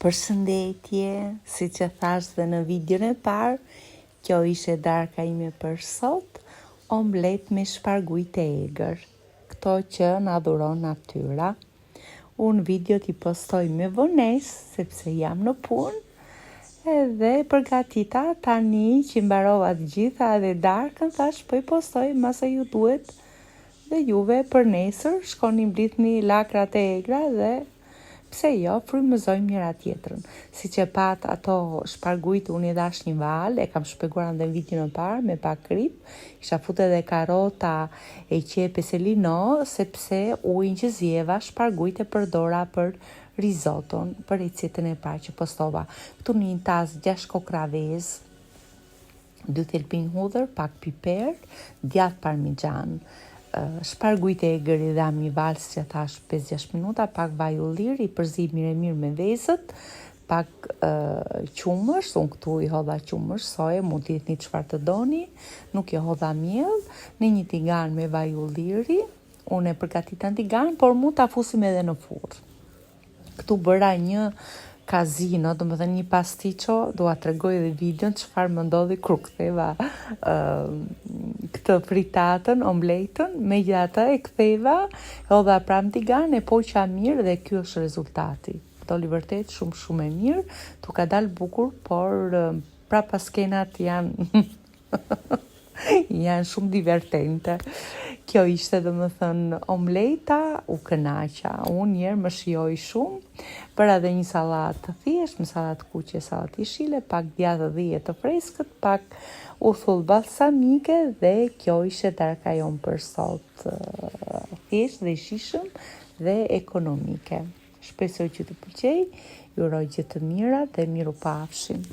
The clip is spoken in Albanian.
Përshëndetje, si që thash dhe në videon e parë, kjo ishe darka ime për sot, omlet me shpargujt e egër, këto që na dhuron natyra. Unë video t'i postoj me vonesë, sepse jam në punë, edhe përgatita tani që mbarova të gjitha edhe darkën, thash po I postoj masa ju duhet dhe juve për nesër, shkoni mblidhni lakrat e egra dhe pse jo, frymëzojmë njëra tjetrën. Si që pat ato shpargujt, unë I dash një val, e kam shpjeguar në videon e parë me pak krip, isha fut edhe karota e qepe se lino, sepse ujin që zjeva shpargujt e përdora për rizoton, për recetën e parë që postova. Këtu një tas 6 kokra vezë, 2 thelpin hudhër, pak piper, djath parmigjan, shpargujt e egër I dham një val, si që thash 5-6 minuta, pak vaj ulliri, I përzi mirë me vezët, pak qumësh, unë këtu I hodha qumësh, soje, mund t'i një çfarë të doni, nuk I hodha miell, në një tigan me vaj ulliri, unë e përgatita në tigan, por mund t'a fusim edhe në furrë. Këtu bëra një kazino, do më dhe një pasticcio, dua të regoj edhe videon çfarë më ndodhi kur ktheva këtë fritatën, omletën, me gjithatë e ktheva, hodha pram tigan, e poqa mirë dhe ky është rezultati. Doli vërtet shumë e mirë, tu ka dalë bukur, por prapa skenat janë janë shumë divertente. Kjo ishte dhe më thënë omleta, u kënaqa, unë njerë më shijoj shumë, për edhe një salat të thjesht, me salat kuqe, salat jeshile, pak djathë dhije të freskët, pak uthull balsamike dhe kjo ishte darka jon për sot, thjesht dhe shishëm dhe ekonomike. Shpresoj që të pëlqej, ju uroj gjithë të mira dhe miru pafshim.